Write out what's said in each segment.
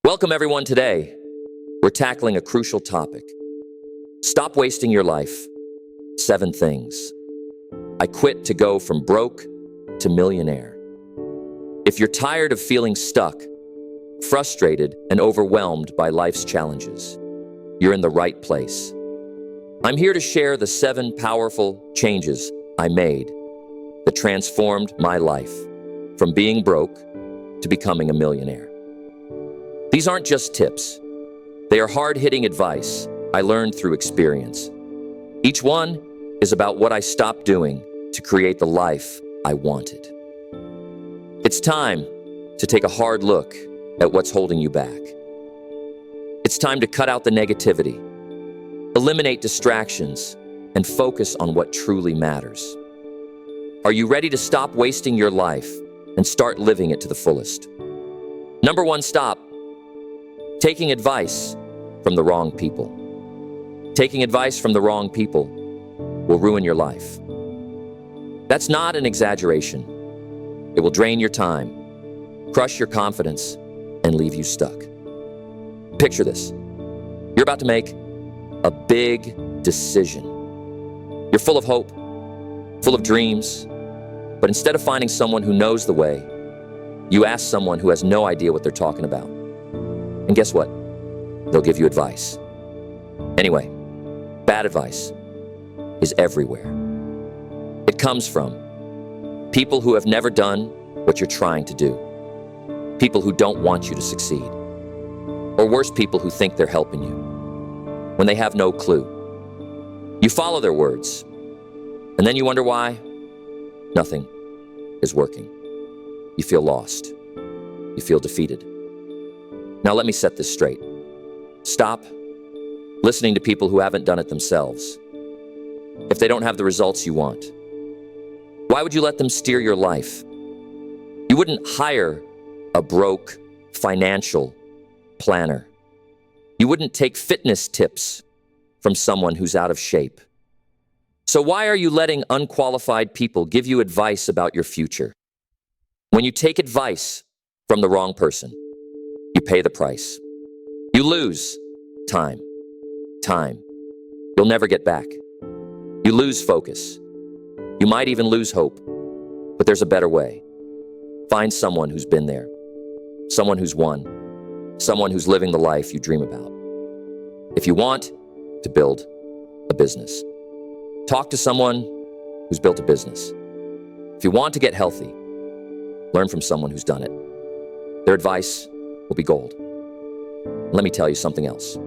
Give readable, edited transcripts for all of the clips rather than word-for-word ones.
Welcome everyone. Today, we're tackling a crucial topic. Stop wasting your life. 7 things. I quit to go from broke to millionaire. If you're tired of feeling stuck, frustrated, and overwhelmed by life's challenges, you're in the right place. I'm here to share the 7 powerful changes I made that transformed my life from being broke to becoming a millionaire. These aren't just tips. They are hard-hitting advice I learned through experience. Each one is about what I stopped doing to create the life I wanted. It's time to take a hard look at what's holding you back. It's time to cut out the negativity, eliminate distractions, and focus on what truly matters. Are you ready to stop wasting your life and start living it to the fullest? Number 1, stop taking advice from the wrong people. Taking advice from the wrong people will ruin your life. That's not an exaggeration. It will drain your time, crush your confidence, and leave you stuck. Picture this. You're about to make a big decision. You're full of hope, full of dreams, but instead of finding someone who knows the way, you ask someone who has no idea what they're talking about. And guess what? They'll give you advice. Anyway, bad advice is everywhere. It comes from people who have never done what you're trying to do, people who don't want you to succeed, or worse, people who think they're helping you when they have no clue. You follow their words, and then you wonder why nothing is working. You feel lost. You feel defeated. Now let me set this straight. Stop listening to people who haven't done it themselves. If they don't have the results you want, why would you let them steer your life? You wouldn't hire a broke financial planner. You wouldn't take fitness tips from someone who's out of shape. So why are you letting unqualified people give you advice about your future? When you take advice from the wrong person, you pay the price. You lose time. You'll never get back. You lose focus. You might even lose hope. But there's a better way. Find someone who's been there. Someone who's won. Someone who's living the life you dream about. If you want to build a business, talk to someone who's built a business. If you want to get healthy, learn from someone who's done it. Their advice will be gold. Let me tell you something else.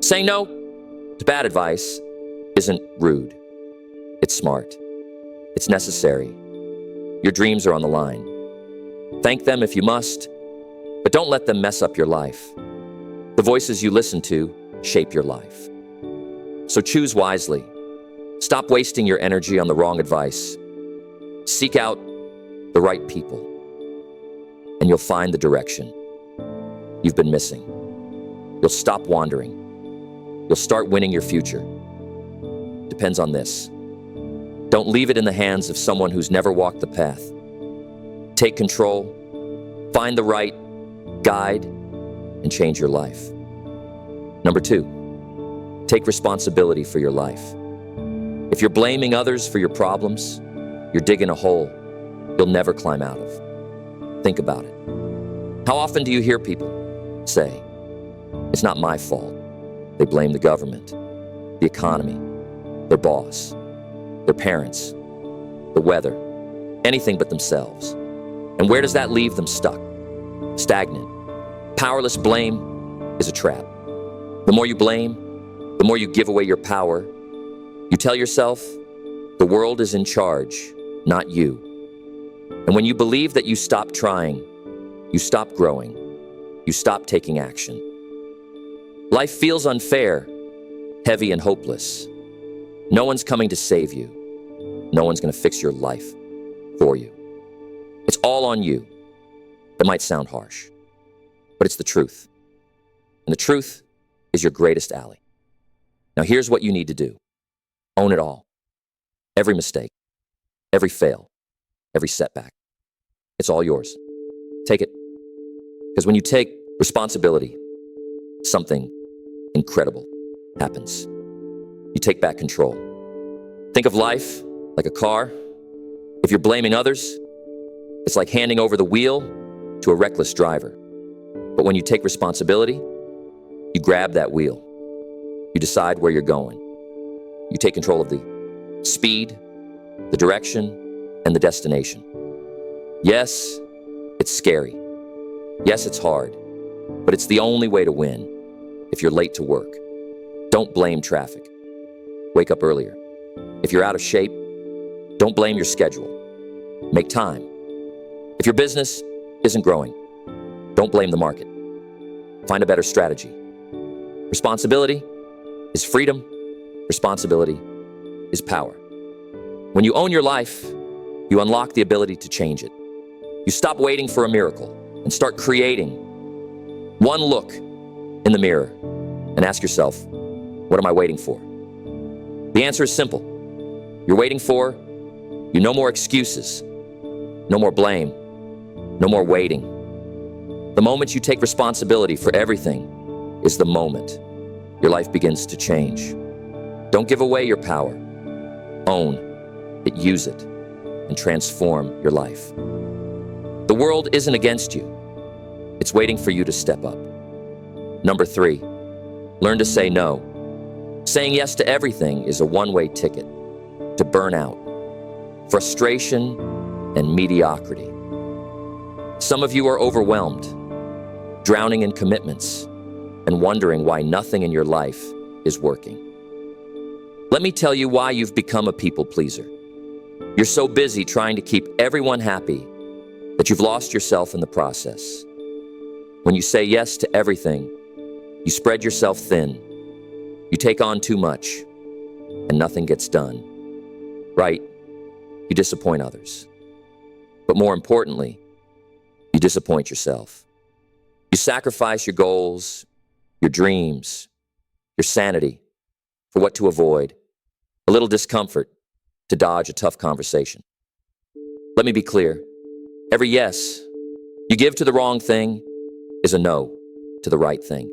Saying no to bad advice isn't rude. It's smart. It's necessary. Your dreams are on the line. Thank them if you must, but don't let them mess up your life. The voices you listen to shape your life. So choose wisely. Stop wasting your energy on the wrong advice. Seek out the right people, and you'll find the direction you've been missing. You'll stop wandering. You'll start winning your future. Depends on this. Don't leave it in the hands of someone who's never walked the path. Take control, find the right guide, and change your life. Number 2, take responsibility for your life. If you're blaming others for your problems, you're digging a hole you'll never climb out of. Think about it. How often do you hear people say, "It's not my fault"? They blame the government, the economy, their boss, their parents, the weather, anything but themselves. And where does that leave them? Stuck, stagnant. Powerless blame is a trap. The more you blame, the more you give away your power. You tell yourself, the world is in charge, not you. And when you believe that, you stop trying, you stop growing, you stop taking action. Life feels unfair, heavy, and hopeless. No one's coming to save you. No one's going to fix your life for you. It's all on you. That might sound harsh, but it's the truth. And the truth is your greatest ally. Now here's what you need to do. Own it all. Every mistake, every fail, every setback. It's all yours. Take it. Because when you take Responsibility. Something incredible happens. You take back control. Think of life like a car. If you're blaming others, it's like handing over the wheel to a reckless driver. But when you take responsibility, you grab that wheel. You decide where you're going. You take control of the speed, the direction, and the destination. Yes, it's scary. Yes, it's hard. But it's the only way to win. If you're late to work, don't blame traffic. Wake up earlier. If you're out of shape, don't blame your schedule. Make time. If your business isn't growing, don't blame the market. Find a better strategy. Responsibility is freedom. Responsibility is power. When you own your life, you unlock the ability to change it. You stop waiting for a miracle and start creating. One look in the mirror and ask yourself, what am I waiting for? The answer is simple. You're waiting for no more excuses, no more blame, no more waiting. The moment you take responsibility for everything is the moment your life begins to change. Don't give away your power. Own it, use it, and transform your life. The world isn't against you. It's waiting for you to step up. Number 3, learn to say no. Saying yes to everything is a one-way ticket to burnout, frustration, and mediocrity. Some of you are overwhelmed, drowning in commitments, and wondering why nothing in your life is working. Let me tell you why you've become a people pleaser. You're so busy trying to keep everyone happy that you've lost yourself in the process. When you say yes to everything, you spread yourself thin. You take on too much, and nothing gets done. Right? You disappoint others. But more importantly, you disappoint yourself. You sacrifice your goals, your dreams, your sanity for what to avoid, a little discomfort to dodge a tough conversation. Let me be clear. Every yes you give to the wrong thing is a no to the right thing.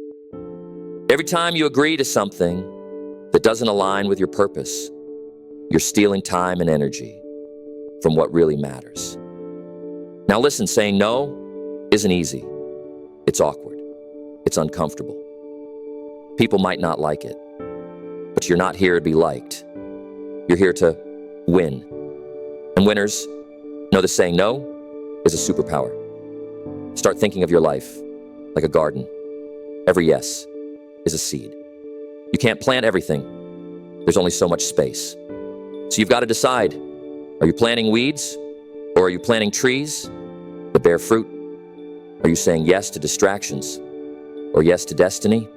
Every time you agree to something that doesn't align with your purpose, you're stealing time and energy from what really matters. Now listen, saying no isn't easy. It's awkward. It's uncomfortable. People might not like it, but you're not here to be liked. You're here to win. And winners know that saying no is a superpower. Start thinking of your life like a garden. Every yes is a seed. You can't plant everything. There's only so much space. So you've got to decide, are you planting weeds or are you planting trees that bear fruit? Are you saying yes to distractions or yes to destiny?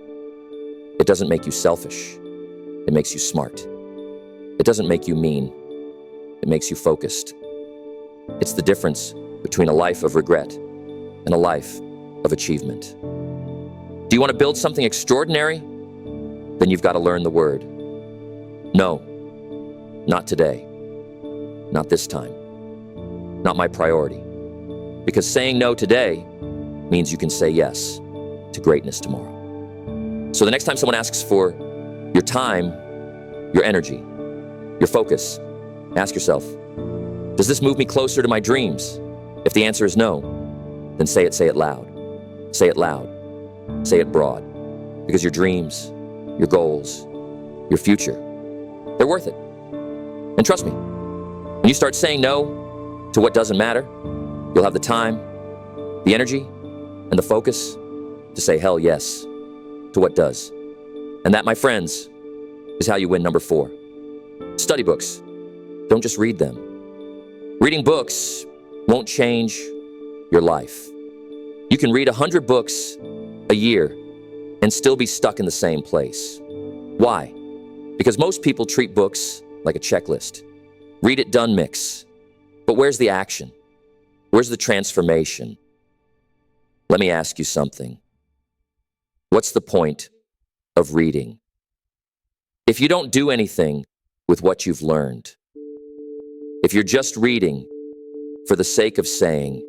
It doesn't make you selfish. It makes you smart. It doesn't make you mean. It makes you focused. It's the difference between a life of regret and a life of achievement. Do you want to build something extraordinary? Then you've got to learn the word. No, not today. Not this time. Not my priority. Because saying no today means you can say yes to greatness tomorrow. So the next time someone asks for your time, your energy, your focus, ask yourself, does this move me closer to my dreams? If the answer is no, then say it loud. Say it loud. Say it broad. Because your dreams, your goals, your future, they're worth it. And trust me, when you start saying no to what doesn't matter, you'll have the time, the energy, and the focus to say hell yes to what does. And that, my friends, is how you win. Number 4. Study books. Don't just read them. Reading books won't change your life. You can read 100 books a year and still be stuck in the same place. Why? Because most people treat books like a checklist. Read it, done, mix. But where's the action? Where's the transformation? Let me ask you something. What's the point of reading if you don't do anything with what you've learned? If you're just reading for the sake of saying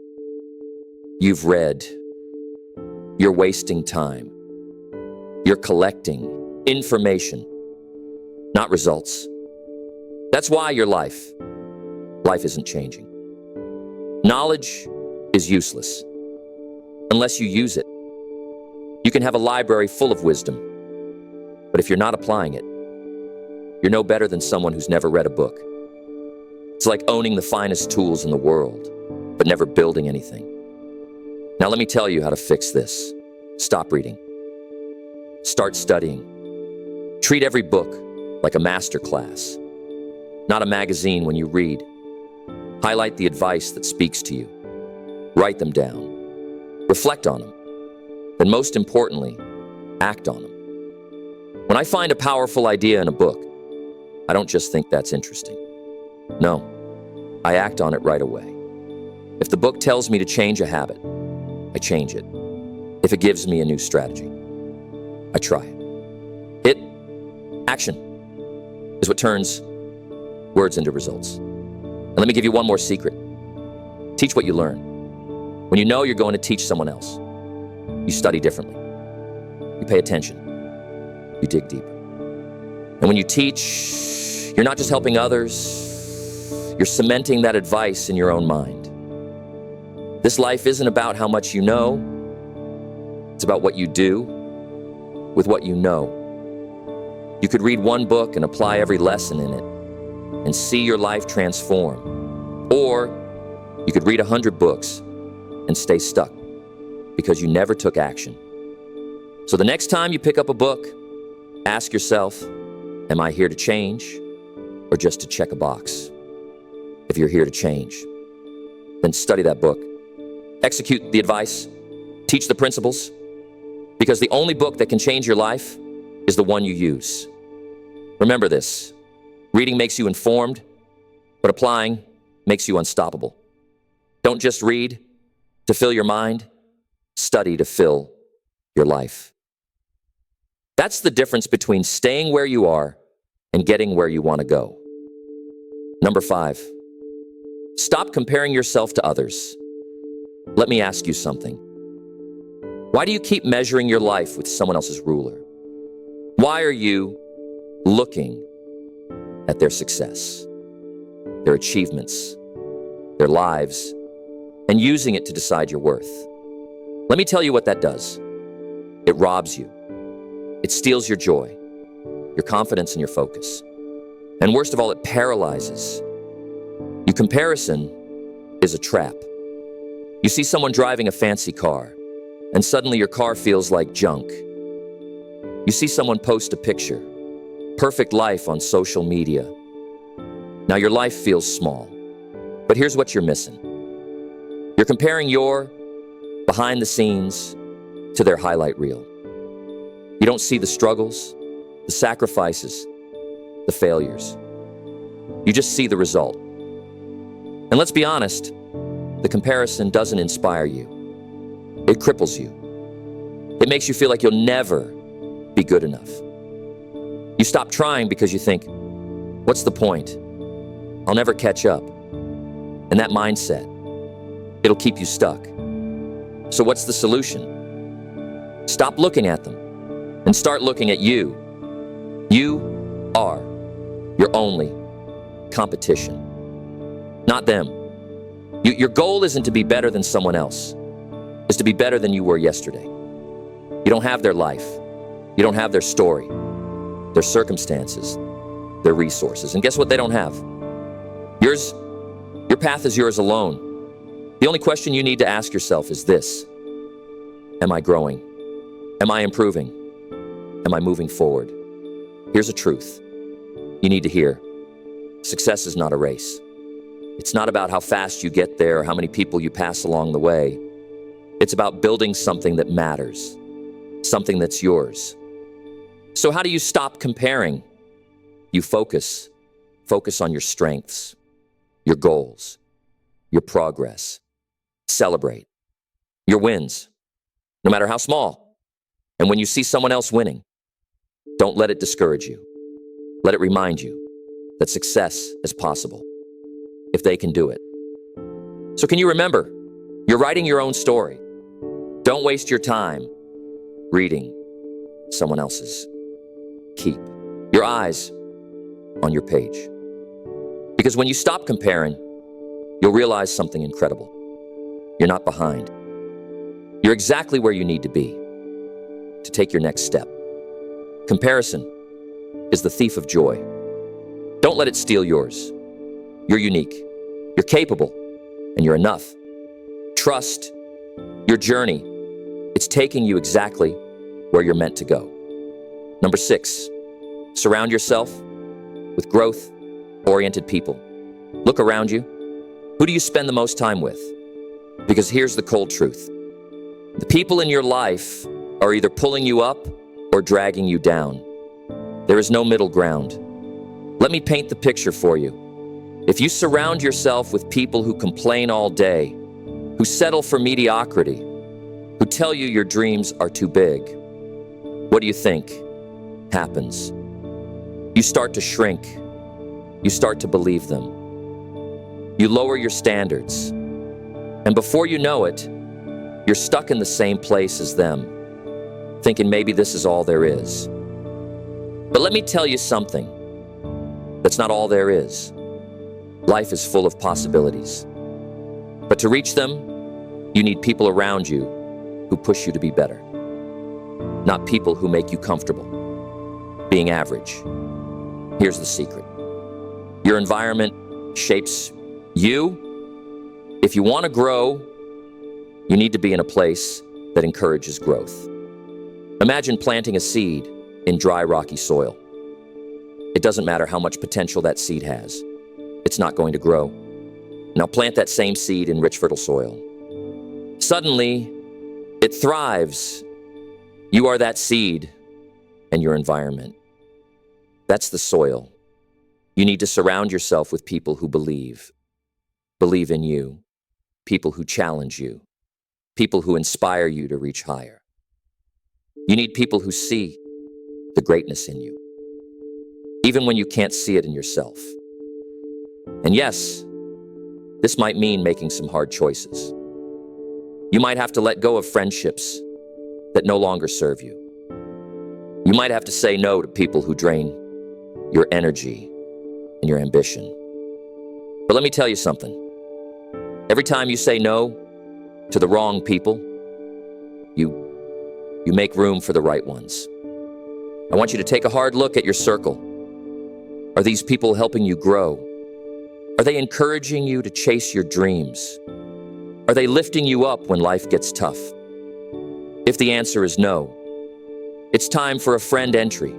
you've read, you're wasting time. You're collecting information, not results. That's why your life isn't changing. Knowledge is useless unless you use it. You can have a library full of wisdom, but if you're not applying it, you're no better than someone who's never read a book. It's like owning the finest tools in the world, but never building anything. Now let me tell you how to fix this. Stop reading. Start studying. Treat every book like a master class, not a magazine when you read. Highlight the advice that speaks to you. Write them down. Reflect on them. Then most importantly, act on them. When I find a powerful idea in a book, I don't just think that's interesting. No, I act on it right away. If the book tells me to change a habit, I change it. If it gives me a new strategy, I try it. Action, is what turns words into results. And let me give you one more secret. Teach what you learn. When you know you're going to teach someone else, you study differently. You pay attention. You dig deeper. And when you teach, you're not just helping others, you're cementing that advice in your own mind. This life isn't about how much you know, it's about what you do with what you know. You could read one book and apply every lesson in it and see your life transform. Or you could read 100 books and stay stuck because you never took action. So the next time you pick up a book, ask yourself, am I here to change or just to check a box? If you're here to change, then study that book. Execute the advice, teach the principles, because the only book that can change your life is the one you use. Remember this, reading makes you informed, but applying makes you unstoppable. Don't just read to fill your mind, study to fill your life. That's the difference between staying where you are and getting where you want to go. Number 5, stop comparing yourself to others. Let me ask you something. Why do you keep measuring your life with someone else's ruler? Why are you looking at their success, their achievements, their lives, and using it to decide your worth? Let me tell you what that does. It robs you. It steals your joy, your confidence, and your focus. And worst of all, it paralyzes. Your comparison is a trap. You see someone driving a fancy car, and suddenly your car feels like junk. You see someone post a picture, perfect life on social media. Now your life feels small, but here's what you're missing. You're comparing your behind the scenes to their highlight reel. You don't see the struggles, the sacrifices, the failures. You just see the result. And let's be honest, the comparison doesn't inspire you. It cripples you. It makes you feel like you'll never be good enough. You stop trying because you think, what's the point? I'll never catch up. And that mindset, it'll keep you stuck. So what's the solution? Stop looking at them and start looking at you. You are your only competition, not them. Your goal isn't to be better than someone else. It's to be better than you were yesterday. You don't have their life. You don't have their story, their circumstances, their resources. And guess what they don't have? Yours. Your path is yours alone. The only question you need to ask yourself is this: am I growing? Am I improving? Am I moving forward? Here's a truth you need to hear. Success is not a race. It's not about how fast you get there or how many people you pass along the way. It's about building something that matters, something that's yours. So how do you stop comparing? You focus on your strengths, your goals, your progress. Celebrate your wins, no matter how small. And when you see someone else winning, don't let it discourage you. Let it remind you that success is possible if they can do it. So can you remember, you're writing your own story. Don't waste your time reading someone else's. Keep your eyes on your page. Because when you stop comparing, you'll realize something incredible. You're not behind. You're exactly where you need to be to take your next step. Comparison is the thief of joy. Don't let it steal yours. You're unique. You're capable. And you're enough. Trust your journey. It's taking you exactly where you're meant to go. Number 6, surround yourself with growth-oriented people. Look around you. Who do you spend the most time with? Because here's the cold truth. The people in your life are either pulling you up or dragging you down. There is no middle ground. Let me paint the picture for you. If you surround yourself with people who complain all day, who settle for mediocrity, who tell you your dreams are too big, what do you think happens? You start to shrink. You start to believe them. You lower your standards. And before you know it, you're stuck in the same place as them, thinking maybe this is all there is. But let me tell you something. That's not all there is. Life is full of possibilities. But to reach them, you need people around you who push you to be better. Not people who make you comfortable being average. Here's the secret. Your environment shapes you. If you want to grow, you need to be in a place that encourages growth. Imagine planting a seed in dry, rocky soil. It doesn't matter how much potential that seed has. It's not going to grow. Now plant that same seed in rich, fertile soil. Suddenly, it thrives. You are that seed and your environment. That's the soil. You need to surround yourself with people who believe in you, people who challenge you, people who inspire you to reach higher. You need people who see the greatness in you, even when you can't see it in yourself. And yes, this might mean making some hard choices. You might have to let go of friendships that no longer serve you. You might have to say no to people who drain your energy and your ambition. But let me tell you something. Every time you say no to the wrong people, you make room for the right ones. I want you to take a hard look at your circle. Are these people helping you grow? Are they encouraging you to chase your dreams? Are they lifting you up when life gets tough? If the answer is no, it's time for a friend entry.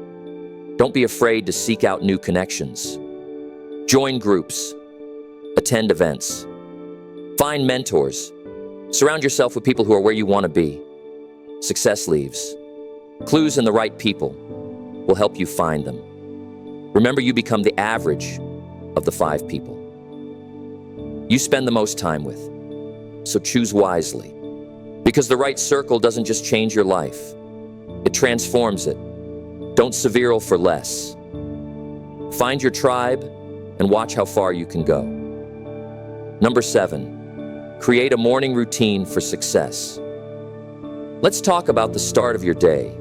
Don't be afraid to seek out new connections. Join groups. Attend events. Find mentors. Surround yourself with people who are where you want to be. Success leaves. Clues in the right people will help you find them. Remember, you become the average of the 5 people you spend the most time with. So choose wisely. Because the right circle doesn't just change your life, it transforms it. Don't severe for less. Find your tribe and watch how far you can go. Number 7, create a morning routine for success. Let's talk about the start of your day.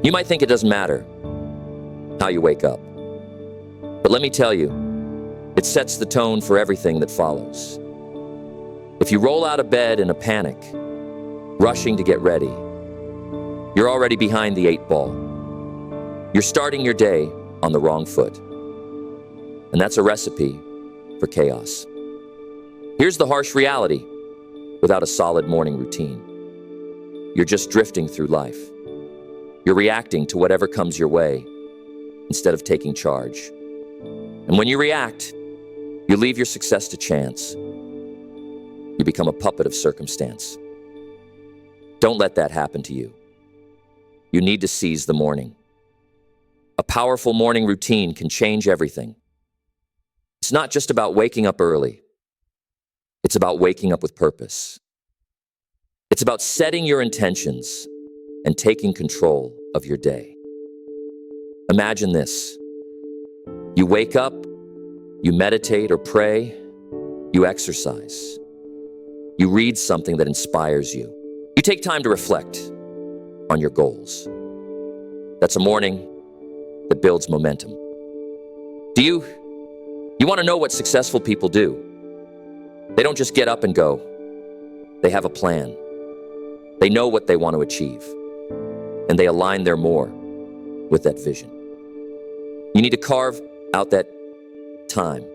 You might think it doesn't matter how you wake up. But let me tell you, it sets the tone for everything that follows. If you roll out of bed in a panic, rushing to get ready, you're already behind the 8 ball. You're starting your day on the wrong foot. And that's a recipe for chaos. Here's the harsh reality. Without a solid morning routine, you're just drifting through life. You're reacting to whatever comes your way instead of taking charge. And when you react, you leave your success to chance. You become a puppet of circumstance. Don't let that happen to you. You need to seize the morning. A powerful morning routine can change everything. It's not just about waking up early. It's about waking up with purpose. It's about setting your intentions and taking control of your day. Imagine this. You wake up, you meditate or pray, you exercise. You read something that inspires you. You take time to reflect on your goals. That's a morning that builds momentum. You want to know what successful people do? They don't just get up and go. They have a plan. They know what they want to achieve, and they align their more with that vision. You need to carve out that time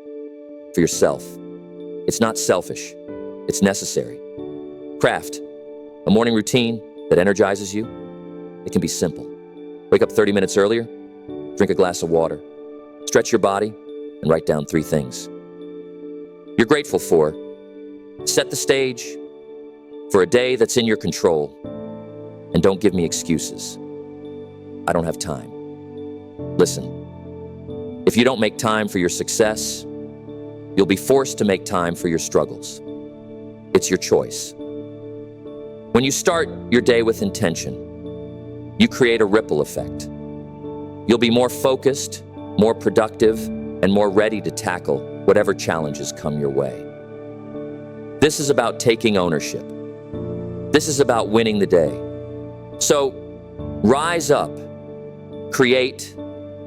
for yourself. It's not selfish. It's necessary. Craft a morning routine that energizes you. It can be simple. Wake up 30 minutes earlier, drink a glass of water, stretch your body, and write down 3 things you're grateful for. Set the stage for a day that's in your control, and don't give me excuses. I don't have time. Listen, if you don't make time for your success, you'll be forced to make time for your struggles. It's your choice. When you start your day with intention, you create a ripple effect. You'll be more focused, more productive, and more ready to tackle whatever challenges come your way. This is about taking ownership. This is about winning the day. So, rise up. Create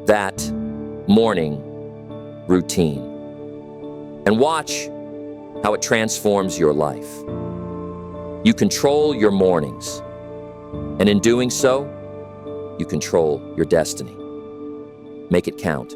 that morning routine. And watch how it transforms your life. You control your mornings. And in doing so, you control your destiny. Make it count.